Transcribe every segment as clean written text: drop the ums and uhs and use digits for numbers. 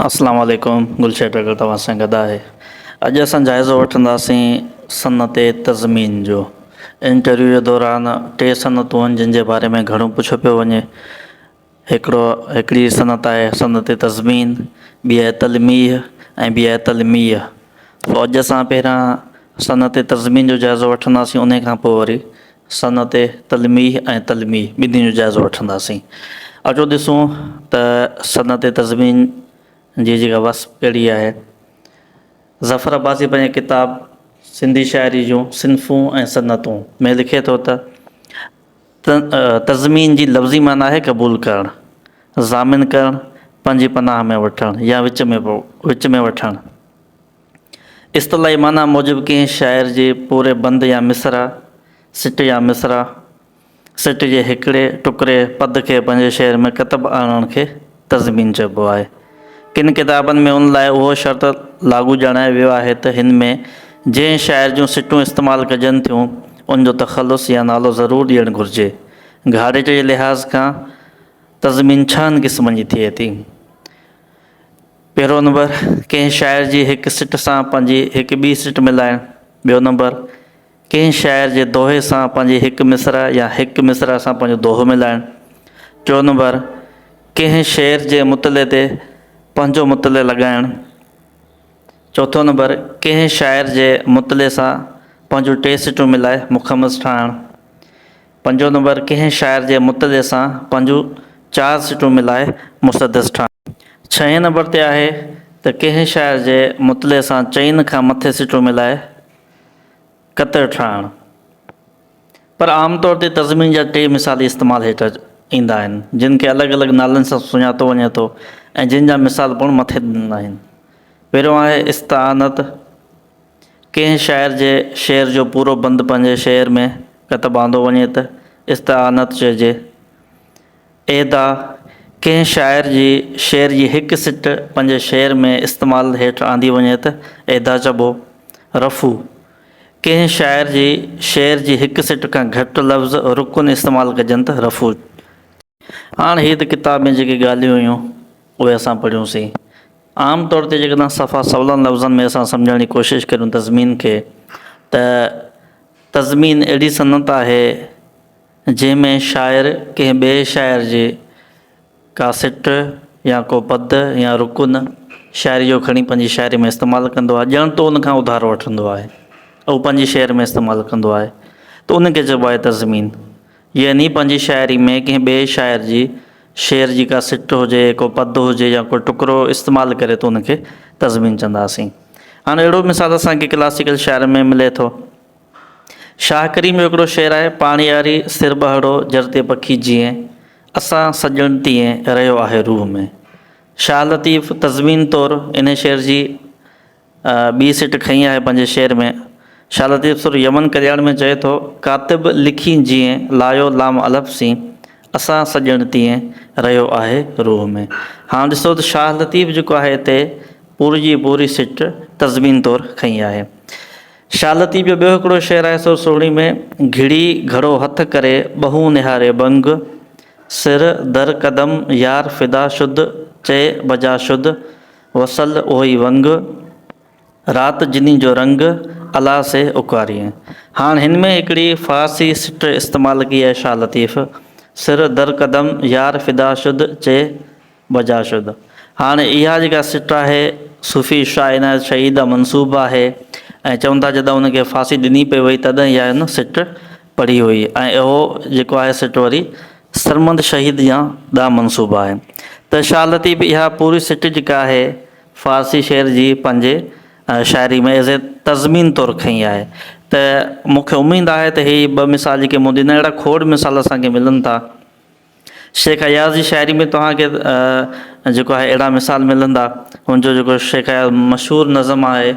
अस्सलाम वालेकुम। गुलशेट अगर तव्हां सां गॾु आहे। अॼु असां जाइज़ो वठंदासीं सनत तज़मीन जो। इंटरव्यू जे दौरान टे सनतूं आहिनि जिन जे बारे में घणो पुछियो पियो वञे। हिकिड़ी सनत आहे सनत तज़मीन, ॿी आहे तलमीह ऐं ॿी आहे तलमीह। पोइ अॼु असां पहिरां सनत तज़मीन जो जाइज़ो वठंदासीं, उन खां पोइ वरी सनत तलमीह ऐं तलमीह ॿिन्हिनि जो जाइज़ो वठंदासीं। अचो ॾिसूं त सनत तज़मीन जी जेका वस्फ़ कहिड़ी आहे। ज़फ़र अब्बासी पंहिंजे किताब सिंधी शाइरी जूं सिन्फ़ूं ऐं सनतूं में लिखे थो त तज़मीन जी लफ़्ज़ी माना आहे क़बूल करणु, ज़ामिन करणु, पंहिंजी पनाह में वठणु या विच में वठणु। इस्तलाही माना मूजिबि कंहिं शाइर जे पूरे बंद या मिसरा, सिट या मिसरा, सिट जे हिकिड़े टुकड़े पद खे पंहिंजे शेर में कतब आणण खे तज़मीन चइबो आहे। किन किताबनि में उन लाइ उहो शर्त लागू ॼाणायो वियो आहे त हिन में जंहिं शाइर जूं सिटूं इस्तेमालु कजनि थियूं उनजो तख़लुस या नालो ज़रूरु ॾियणु घुरिजे। घारिज जे लिहाज़ खां तज़मीन छहनि क़िस्मनि जी थिए थी। पहिरियों नंबर, कंहिं शाइर जी हिकु सिट सां पंहिंजी हिकु ॿी सिट मिलाइणु। ॿियो नंबर, कंहिं शाइर जे दोहे सां पंहिंजी हिकु मिसरा या हिकु मिसरा सां पंहिंजो दोहो मिलाइणु। टियों नंबर, कंहिं शेर जे मुतले ते पंहिंजो मुतले लॻाइणु। चौथों नंबर, कंहिं शाइर जे मुतले सां पंहिंजूं टे सिटूं मिलाए मुखमस ठाहिणु। पंजो नंबर, कंहिं शाइर जे मुतले सां पंहिंजूं चारि सिटूं मिलाए मुसदस ठाहिणु। छहें नंबर ते आहे त कंहिं शाइर जे मुतले सां चइनि खां मथे सिटूं मिलाए कतर ठाहिणु। पर आमतौर ते तज़मीन जा टे मिसाली इस्तेमालु हेठि ईंदा आहिनि, जिन खे अलॻि अलॻि नालनि सां सुञातो वञे थो ऐं जिन जा मिसाल पिणु मथे ॾिना आहिनि। पहिरियों आहे इस्तानत। कंहिं शाइर जे शेर जो पूरो बंदि पंहिंजे शेर में कतब आंदो वञे त इस्तानत चइजे। एदा, कंहिं शाइर जी शेर जी हिकु सिट पंहिंजे शेर में इस्तेमालु हेठि आंदी वञे त एदा चइबो। रफ़ू, कंहिं शाइर जी शेर जी हिकु सिट खां घटि लफ़्ज़ रुकुन इस्तेमालु कजनि त रफ़ू। हाणे हीअ त किताब में जेके ॻाल्हियूं हुयूं उहे असां पढ़ियूंसीं। आम तौर ते जेकॾहिं सफ़ा सवलनि लफ़्ज़नि में असां सम्झण जी कोशिशि करियूं तज़मीन खे, त तज़मीन अहिड़ी सनत आहे जंहिंमें शाइर कंहिं ॿिए शाइर जे का सिट या को पद या रुकुन शाइरी जो खणी पंहिंजी शाइरी में इस्तेमालु कंदो आहे। ॼण तो उनखां उधारो वठंदो आहे ऐं पंहिंजी शेर में इस्तेमालु कंदो आहे, त उनखे चइबो आहे तज़मीन। यानी पंहिंजी शाइरी में कंहिं ॿिए शाइर जी शेर जी का सिट हुजे, को पद हुजे या को टुकड़ो इस्तेमालु करे त उनखे तज़मीन चवंदासीं। हाणे अहिड़ो मिसाल असांखे क्लासिकल शाइर में मिले थो। शाह करीम जो हिकिड़ो शेर आहे, पाणीयारी सिर बहड़ो जरते पखी जीअं, असां सॼण तीअं रहियो आहे रूह में। शाह लतीफ़ तज़मीन तौरु इन शेर जी ॿी सिट खईं आहे पंहिंजे शेर में। शाह लतीफ़ सुर यमन कल्याण में चए थो, कातिब लिखी जीअं लायो लाम अलफ़सी, असां सॼण तीअं रहियो आहे रूह में। हाणे ॾिसो त शाह लतीफ़ जेको आहे हिते पूरी जी पूरी सिट तज़मीन तौरु खईं आहे। शाह लतीफ़ जो ॿियो हिकिड़ो शेर आहे सुर सोहिणी में, घिड़ी घड़ो हथ करे ॿहूं निहारे बंग, सिर दर कदम यार फ़िदा शुद्ध चए बजा शुद्ध, वसल उहो ई वंग, राति जिनी जो रंग अला से उकारिए। हाणे हिन में हिकिड़ी फ़ारसी सिट इस्तेमालु कई आहे शाह लतीफ़, सिर दर कदम यार फ़िदा शुद्ध चए बजा शुद्ध। हाणे इहा जेका सिट आहे सूफ़ी शाह इनायत शहीद आहे मनसूब आहे ऐं चवनि था जॾहिं उनखे फांसी ॾिनी पई वई तॾहिं इहा न सिट पढ़ी हुई ऐं इहो जेको आहे सिट वरी सरमंद शहीद या ॾांहुं मनसूब आहे। त शाह लतीफ़ इहा पूरी सिट जेका आहे फ़ारसी शेर जी पंहिंजे शाइरी में एज़ ए तज़मीन तौरु खईं आहे। त मूंखे उमेदु आहे त हीअ ॿ मिसाल जेके मूं ॾिना अहिड़ा खोड़ मिसाल असांखे मिलनि था। शेख अयाज़ जी शाइरी में तव्हांखे जेको आहे अहिड़ा मिसाल मिलंदा। हुनजो जेको शेख अयाज़ मशहूरु नज़म आहे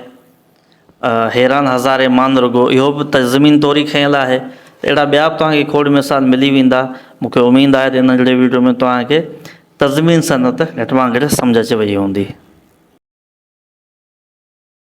हैरान हज़ारे मान रुगो, इहो बि तज़मीन तौरु ई खयल आहे। अहिड़ा ॿिया बि तव्हांखे खोड़ मिसाल मिली वेंदा। मूंखे उमेदु आहे त इन जहिड़े वीडियो में तव्हांखे तज़मीन सनत घटि में घटि सम्झ अची वई हूंदी।